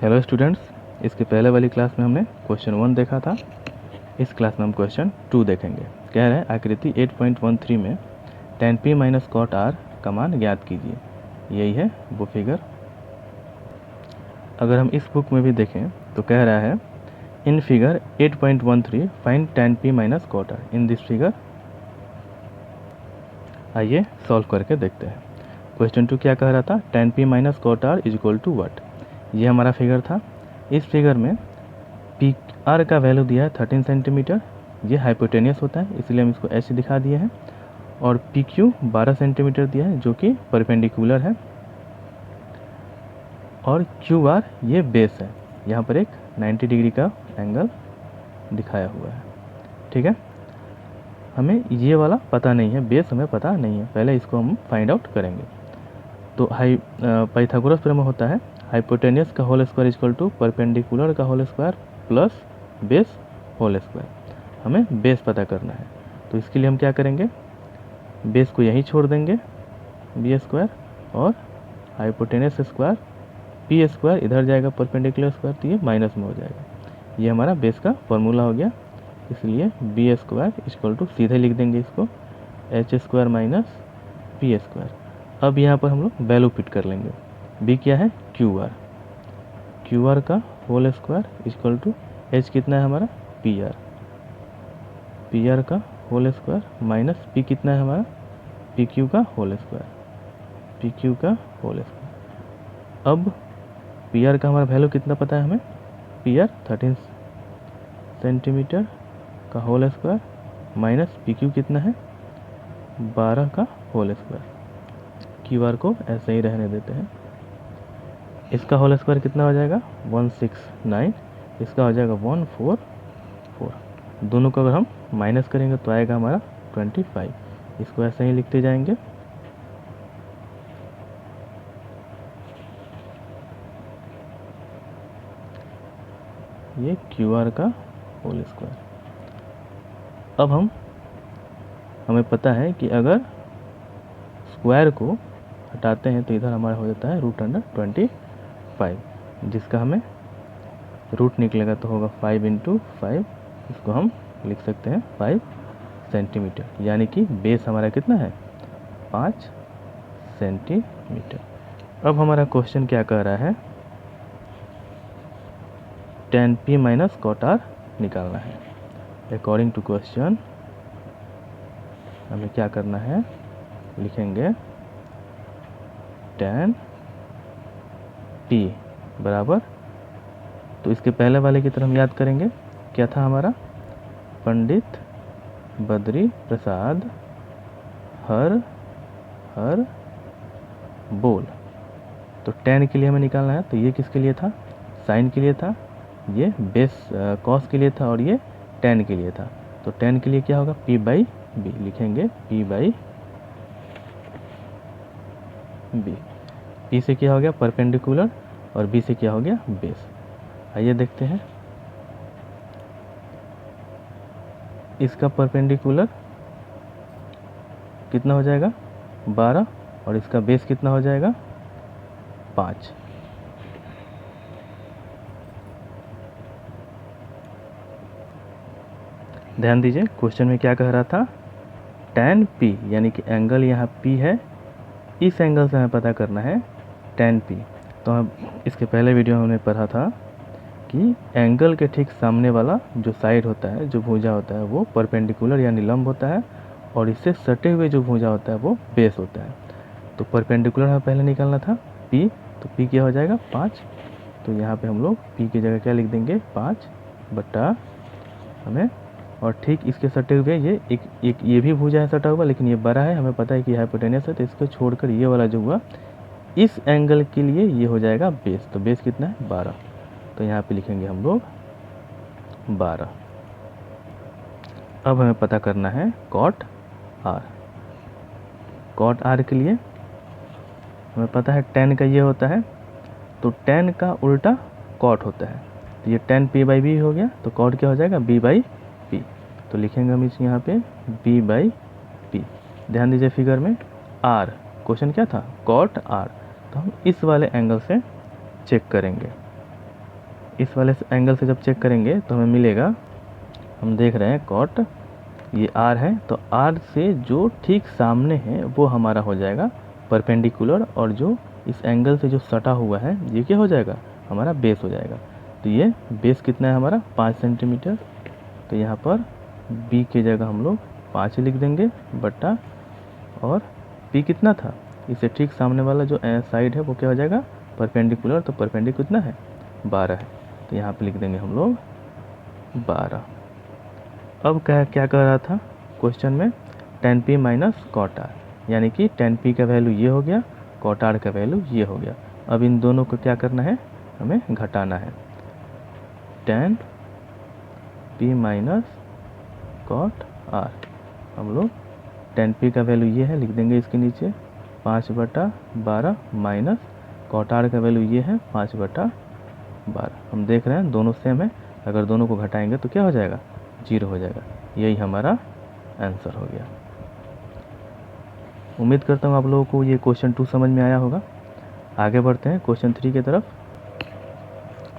Hello students, इसके पहले वाली क्लास में हमने क्वेश्चन 1 देखा था। इस क्लास में हम क्वेश्चन 2 देखेंगे। कह रहे हैं आकृति 8.13 में tan p minus cot r का मान ज्ञात कीजिए। यही है वो फिगर। अगर हम इस बुक में भी देखें तो कह रहा है in figure 8.13 find tan p minus cot r in this figure. आइए सॉल्व करके देखते हैं। क्वेश्चन 2 क्या कह रहा था? tan p minus cot r is equal to what. ये हमारा फिगर था। इस फिगर में पी आर का वैल्यू दिया है 13 सेंटीमीटर। ये हाइपोटेनियस होता है इसलिए हम इसको एच दिखा दिए हैं। और पी क्यू 12 सेंटीमीटर दिया है जो कि परपेंडिकुलर है। और क्यू आर ये बेस है। यहाँ पर एक 90 डिग्री का एंगल दिखाया हुआ है। ठीक है, हमें ये वाला पता नहीं है, बेस हमें पता नहीं है। पहले इसको हम फाइंड आउट करेंगे। तो पाइथागोरस थ्योरम में होता है हाइपोटेनियस का whole square equal to perpendicular का whole square plus base whole square. हमें बेस पता करना है तो इसके लिए हम क्या करेंगे, बेस को यहीं छोड़ देंगे बी स्क्वायर, और हाइपोटेनियस स्क्वायर पी स्क्वायर इधर जाएगा परपेंडिकुलर स्क्वायर, तो ये माइनस में हो जाएगा। ये हमारा बेस का फॉर्मूला हो गया। इसलिए बी स्क्वायर इक्वल टू सीधे लिख देंगे इसको H square minus P square. अब यहाँ पर हम लोग वैल्यू फिट कर लेंगे। बी क्या है? क्यू आर का whole square equal to H कितना है हमारा? पी आर का होल स्क्वायर माइनस पी कितना है हमारा? पी क्यू का होल स्क्वायर। अब पी आर का हमारा वैल्यू कितना पता है हमें? पी आर 13 सेंटीमीटर का whole square minus P Q कितना है? 12 का होल स्क्वायर। क्यू आर को ऐसे ही रहने देते हैं। इसका होल स्क्वायर कितना हो जाएगा? 169। इसका हो जाएगा 144। दोनों को अगर हम माइनस करेंगे तो आएगा हमारा 25। इसको ऐसे ही लिखते जाएंगे। ये क्यू आर का होल स्क्वायर। अब हमें पता है कि अगर स्क्वायर को हटाते हैं तो इधर हमारा हो जाता है √25, जिसका हमें रूट निकलेगा तो होगा 5 × 5। इसको हम लिख सकते हैं 5 सेंटीमीटर, यानी कि बेस हमारा कितना है? 5 सेंटीमीटर। अब हमारा क्वेश्चन क्या कह रहा है? tan p minus cot r निकालना है। अकॉर्डिंग टू क्वेश्चन हमें क्या करना है, लिखेंगे tan p बराबर, तो इसके पहले वाले की तरह हम याद करेंगे क्या था हमारा? पंडित बद्री प्रसाद हर हर बोल। तो tan के लिए हमें निकालना है, तो ये किसके लिए था? साइन के लिए था। ये बेस कॉस के लिए था और ये tan के लिए था। तो tan के लिए क्या होगा? p/b लिखेंगे, p/b। p से क्या हो गया? परपेंडिकुलर, और b से क्या हो गया? बेस। आइए देखते हैं। इसका परपेंडिकुलर कितना हो जाएगा? 12, और इसका बेस कितना हो जाएगा? 5। ध्यान दीजिए क्वेश्चन में क्या कह रहा था? tan p, यानी कि एंगल यहाँ p है, इस एंगल से हमें पता करना है tan p। तो हम इसके पहले वीडियो में हमने पढ़ा था कि एंगल के ठीक सामने वाला जो साइड होता है, जो भुजा होता है, वो परपेंडिकुलर यानी लंब होता है, और इससे सटे हुए जो भुजा होता है वो बेस होता है। तो परपेंडिकुलर हमें पहले निकालना था p, तो p क्या हो जाएगा? 5। तो यहाँ पे हम लोग p की जगह क्या लिख देंगे? 5 बटा हमें, और ठीक इसके सटे हुए एक ये भी भुजा है सटा हुआ, लेकिन ये बड़ा है, हमें पता है कि हाइपोटेनियस है, तो इसको छोड़कर ये वाला जो हुआ इस एंगल के लिए ये हो जाएगा बेस। तो बेस कितना है? 12। तो यहाँ पे लिखेंगे हम लोग 12। अब हमें पता करना है कॉट r। कॉट r के लिए हमें पता है tan का ये होता है, तो tan का उल्टा कॉट होता है। तो ये tan p/b हो गया, तो कॉट क्या हो जाएगा? b/p। तो लिखेंगे हम इस यहाँ पे b/p। ध्यान दीजिए फिगर में r, क्वेश्चन क्या था? Cot r। तो हम इस वाले एंगल से चेक करेंगे। इस वाले एंगल से जब चेक करेंगे तो हमें मिलेगा, हम देख रहे हैं कॉट, ये आर है, तो आर से जो ठीक सामने है वो हमारा हो जाएगा परपेंडिकुलर, और जो इस एंगल से जो सटा हुआ है ये क्या हो जाएगा, हमारा बेस हो जाएगा। तो ये बेस कितना है हमारा 5 सेंटीमीटर। तो यहाँ पर बी की जगह हम लोग 5 लिख देंगे बटा, और पी कितना था, इससे ठीक सामने वाला जो साइड है वो क्या हो जाएगा परपेंडिकुलर, तो परपेंडिकुलर कितना है 12 है, तो यहाँ पे लिख देंगे हम लोग 12। अब क्या कर रहा था क्वेश्चन में, tan p minus cot R, यानी कि tan p का वैल्यू ये हो गया, कॉट आर का वैल्यू ये हो गया। अब इन दोनों को क्या करना है, हमें घटाना है। tan p minus cot R, हम लोग tan p का वैल्यू ये है, लिख देंगे इसके नीचे 5/12 माइनस कॉट आर का वैल्यू ये है 5/12। हम देख रहे हैं दोनों सेम है, अगर दोनों को घटाएंगे तो क्या हो जाएगा 0 हो जाएगा। यही हमारा आंसर हो गया। उम्मीद करता हूँ आप लोगों को ये क्वेश्चन 2 समझ में आया होगा। आगे बढ़ते हैं क्वेश्चन 3 की तरफ।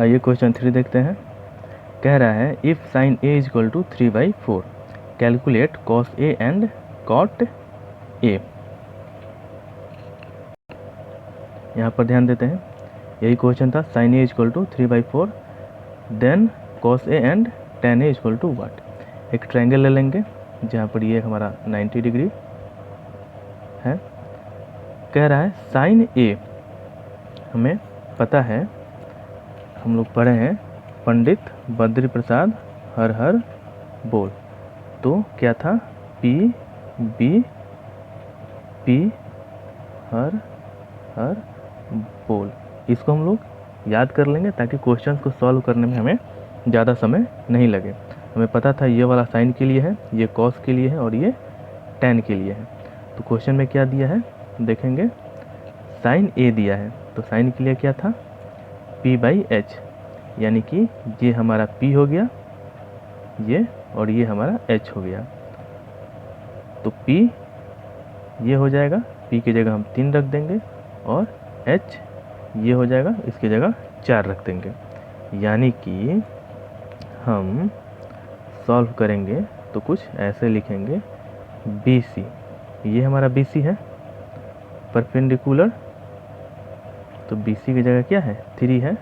आइए क्वेश्चन 3 देखते हैं। कह रहा है if sine A equal to 3/4 calculate cos A and cot A. यहाँ पर ध्यान देते हैं, यही क्वेश्चन था, sine A equal to 3/4 then cos A and tan A equal to what. एक ट्रायंगल ले लेंगे जहाँ पर ये हमारा 90 डिग्री है। कह रहा है साइन ए, हमें पता है, हम लोग पढ़े हैं पंडित बद्री प्रसाद हर हर बोल, तो क्या था पी बी पी हर हर बोल। इसको हम लोग याद कर लेंगे ताकि क्वेश्चंस को सॉल्व करने में हमें ज़्यादा समय नहीं लगे। हमें पता था ये वाला साइन के लिए है, ये कॉस के लिए है और ये tan के लिए है। तो क्वेश्चन में क्या दिया है देखेंगे, साइन ए दिया है, तो साइन के लिए क्या था p/h, यानी कि ये हमारा p हो गया ये, और ये हमारा h हो गया। तो p ये हो जाएगा, p की जगह हम 3 रख देंगे, और h ये हो जाएगा, इसकी जगह 4 रख देंगे। यानी कि हम सॉल्व करेंगे तो कुछ ऐसे लिखेंगे BC, ये हमारा BC है परपेंडिकुलर, तो BC की जगह क्या है 3 है,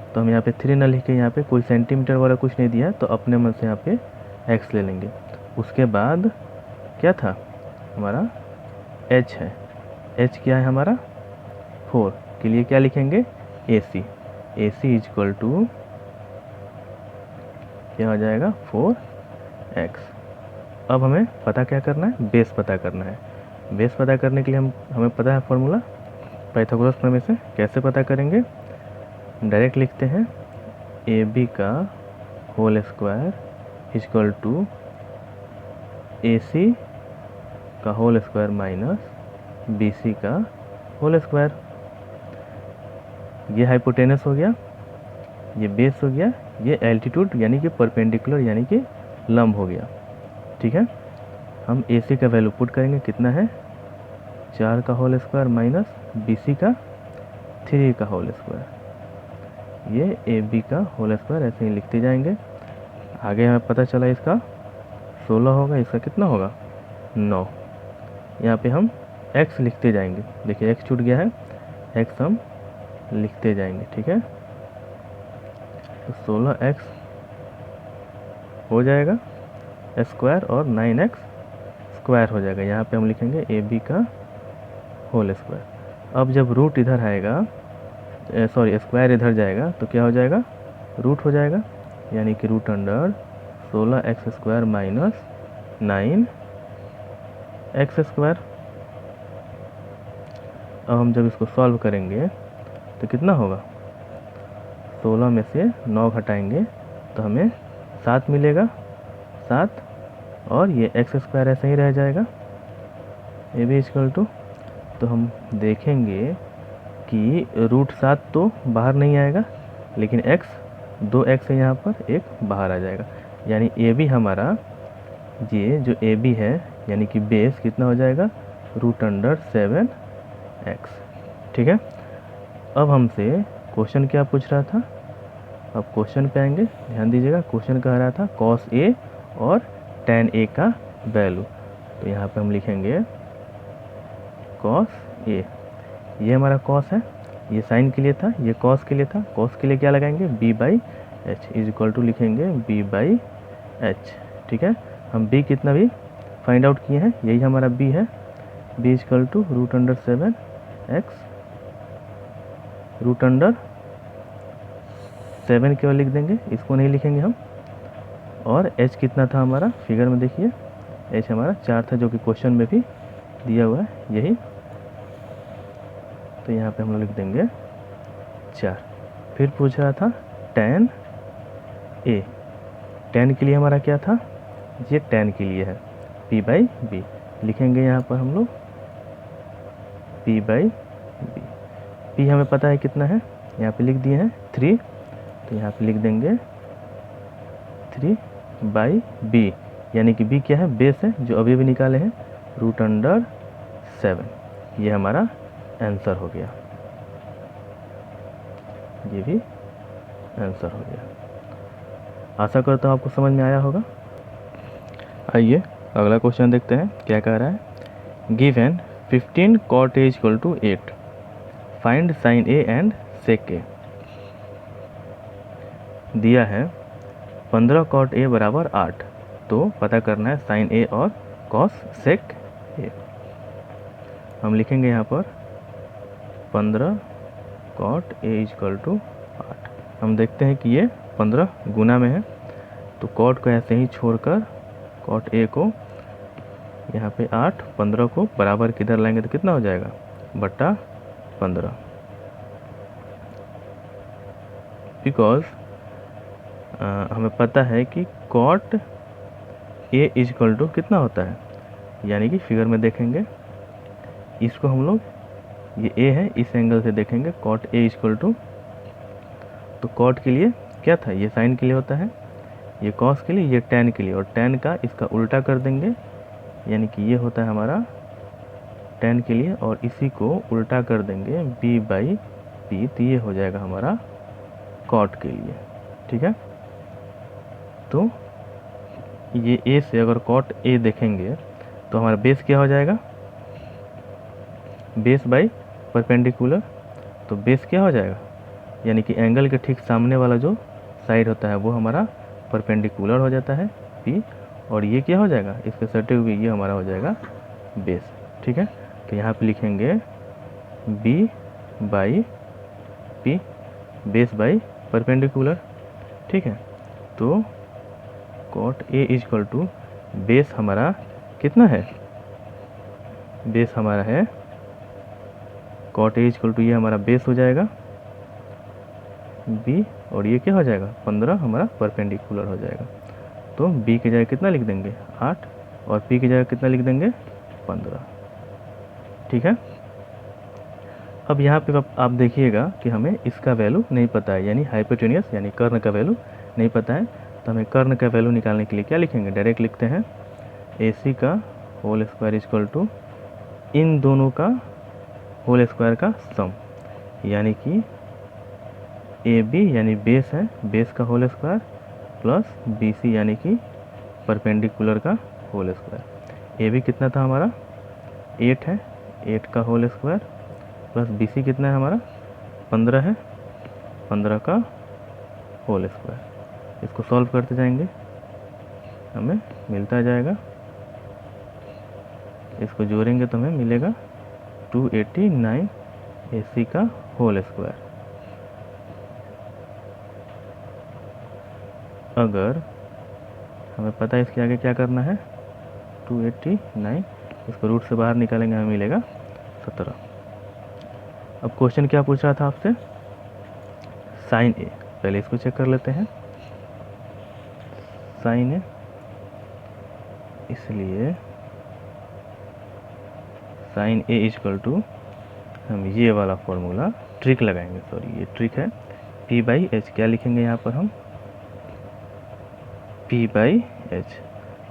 तो हम यहाँ पे 3 ना लिख के, यहाँ पे कोई सेंटीमीटर वाला कुछ नहीं दिया है, तो अपने मन से यहाँ पे x ले लेंगे। उसके बाद क्या था हमारा h है, h क्या है हमारा 4 के लिए क्या लिखेंगे AC, AC इक्वल टू क्या हो जाएगा 4x। अब हमें पता क्या करना है, बेस पता करना है। बेस पता करने के लिए हमें पता है फॉर्मूला पाइथागोरस प्रमेय से। कैसे पता करेंगे, डायरेक्ट लिखते हैं AB का whole square equal to AC का होल स्क्वायर माइनस BC का होल स्क्वायर। ये हाइपोटेनस हो गया, ये बेस हो गया, ये एल्टीट्यूड यानी कि परपेंडिकुलर यानी कि लंब हो गया। ठीक है, हम AC का वैल्यू पुट करेंगे, कितना है 4 का होल स्क्वायर माइनस BC का 3 का होल स्क्वायर, ये AB का होल स्क्वायर, ऐसे ही लिखते जाएंगे। आगे हमें पता चला इसका 16 होगा, इसका कितना होगा 9। यहाँ पे हम x लिखते जाएंगे, देखिए x छूट गया है, x हम लिखते जाएंगे। ठीक है, तो 16x हो जाएगा स्क्वायर और 9x स्क्वायर हो जाएगा। यहाँ पे हम लिखेंगे AB का होल स्क्वायर। अब जब रूट इधर आएगा, सॉरी स्क्वायर इधर जाएगा, तो क्या हो जाएगा रूट हो जाएगा, यानी कि root under 16x square minus 9x square. अब हम जब इसको सॉल्व करेंगे तो कितना होगा, 16 में से 9 घटाएंगे तो हमें 7 मिलेगा, 7, और ये x स्क्वायर ऐसे ही रह जाएगा AB इक्वल टू, तो हम देखेंगे कि रूट 7 तो बाहर नहीं आएगा, लेकिन x 2x है यहाँ पर, एक बाहर आ जाएगा। यानी AB हमारा, ये जो AB है यानी कि बेस कितना हो जाएगा रूट अंडर 7x। ठीक है, अब हमसे क्वेश्चन क्या पूछ रहा था, अब क्वेश्चन पे आएंगे, ध्यान दीजिएगा। क्वेश्चन कह रहा था cos A और tan A का वैल्यू, तो यहाँ पे हम लिखेंगे cos A, ये हमारा cos है, ये साइन के लिए था, ये cos के लिए था। cos के लिए क्या लगाएंगे, b/h इज इक्वल टू लिखेंगे b/h। ठीक है, हम b कितना भी फाइंड आउट किए हैं, यही हमारा b है, b is equal to √7x, √7 केवल लिख देंगे, इसको नहीं लिखेंगे हम। और h कितना था हमारा, फिगर में देखिए h हमारा 4 था, जो कि क्वेश्चन में भी दिया हुआ है यही, तो यहाँ पे हम लोग लिख देंगे 4। फिर पूछ रहा था tan A, tan के लिए हमारा क्या था, ये tan के लिए है, p/b लिखेंगे यहाँ पर हम लोग p/b। p हमें पता है कितना है, यहाँ पे लिख दिए हैं 3, तो यहाँ पे लिख देंगे 3/b, यानी कि b क्या है, बेस है, जो अभी भी निकाले हैं √7। ये हमारा आंसर हो गया, ये भी आंसर हो गया। आशा करता हूँ आपको समझ में आया होगा। आइए अगला क्वेश्चन देखते हैं, क्या कह रहा है। Given 15 cot A equal to 8, find sine A and sec A। दिया है 15 cot A बराबर 8, तो पता करना है साइन A और कॉस सेक A। हम लिखेंगे यहाँ पर 15 cot A इक्वल टू 8। हम देखते हैं कि ये 15 गुना में है, तो cot को ऐसे ही छोड़कर cot A को यहाँ पे 8, 15 को बराबर किधर लाएंगे तो कितना हो जाएगा, बटा 15। बिकॉज हमें पता है कि cot A इक्वल टू कितना होता है, यानी कि फिगर में देखेंगे, इसको हम लोग, ये A है, इस एंगल से देखेंगे cot A इक्वल टू, तो cot के लिए क्या था, ये साइन के लिए होता है, ये cos के लिए, ये tan के लिए, और tan का इसका उल्टा कर देंगे, यानी कि ये होता है हमारा tan के लिए, और इसी को उल्टा कर देंगे b/p, तो ये हो जाएगा हमारा cot के लिए। ठीक है, तो ये A से अगर cot A देखेंगे तो हमारा बेस क्या हो जाएगा, बेस बाई परपेंडिकुलर, तो बेस क्या हो जाएगा, यानी कि एंगल के ठीक सामने वाला जो साइड होता है वो हमारा परपेंडिकुलर हो जाता है P, और ये क्या हो जाएगा, इसके सटे हुए ये हमारा हो जाएगा बेस। ठीक है, तो यहाँ पे लिखेंगे b/p, बेस बाई परपेंडिकुलर। ठीक है, तो cot A equal to base हमारा कितना है, बेस हमारा है cot A इक्वल टू, ये हमारा बेस हो जाएगा b, और ये क्या हो जाएगा 15 हमारा परपेंडिकुलर हो जाएगा, तो b की जगह कितना लिख देंगे 8, और p की जगह कितना लिख देंगे 15। ठीक है, अब यहाँ पे आप देखिएगा कि हमें इसका वैल्यू नहीं पता है, यानी हाइपोटेनियस यानी कर्ण का वैल्यू नहीं पता है, तो हमें कर्ण का वैल्यू निकालने के लिए क्या लिखेंगे, डायरेक्ट लिखते हैं AC का होल स्क्वायर इक्वल टू इन दोनों का होल स्क्वायर का सम, यानी कि AB यानी बेस है, बेस का होल स्क्वायर प्लस BC यानी कि परपेंडिकुलर का होल स्क्वायर। AB कितना था हमारा 8 है, 8 का होल स्क्वायर प्लस BC कितना है हमारा 15 है, 15 का होल स्क्वायर। इसको सॉल्व करते जाएंगे, हमें मिलता जाएगा, इसको जोड़ेंगे तो हमें मिलेगा 289 AC का होल स्क्वायर। अगर हमें पता है इसके आगे क्या करना है 289, इसको रूट से बाहर निकालेंगे, हमें मिलेगा 17। अब क्वेश्चन क्या पूछ रहा था आपसे, साइन A, पहले इसको चेक कर लेते हैं, साइन A, इसलिए साइन A इक्वल टू, हम ये वाला फॉर्मूला ट्रिक लगाएंगे, सॉरी ये ट्रिक है, p/h, क्या लिखेंगे यहाँ पर हम p/h,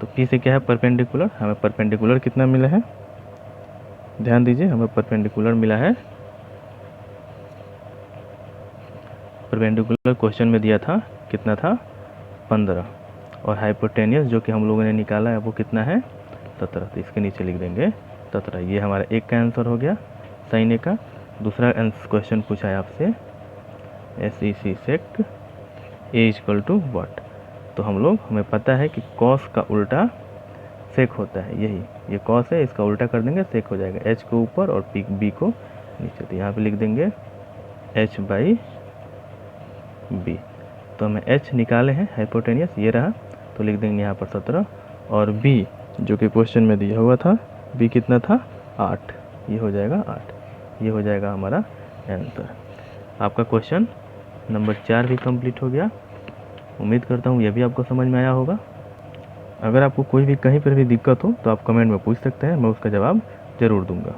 तो p से क्या है परपेंडिकुलर, हमें परपेंडिकुलर कितना मिला है, ध्यान दीजिए, हमें परपेंडिकुलर मिला है परपेंडिकुलर क्वेश्चन में दिया था कितना था 15, और हाइपोटेनियस जो कि हम लोगों ने निकाला है वो कितना है 17। तो इसके नीचे लिख देंगे 17। ये हमारा एक का आंसर हो गया साइन ए का। दूसरा क्वेश्चन पूछा है आपसे SEC sec A equal to what. तो हमें पता है कि कॉस का उल्टा सेक होता है, यही ये कॉस है, इसका उल्टा कर देंगे सेक हो जाएगा, H को ऊपर और बी को नीचे। तो यहाँ पे लिख देंगे H/B। तो हमें H निकाले हैं हाइपोटेनियस, ये रहा, तो लिख देंगे यहाँ पर 17, और B जो कि क्वेश्चन में दिया हुआ था B कितना था 8, ये हो जाएगा 8। ये हो जाएगा हमारा आंसर। आपका क्वेश्चन नंबर 4 भी कंप्लीट हो गया। उम्मीद करता हूँ ये भी आपको समझ में आया होगा। अगर आपको कोई भी कहीं पर भी दिक्कत हो तो आप कमेंट में पूछ सकते हैं, मैं उसका जवाब ज़रूर दूंगा।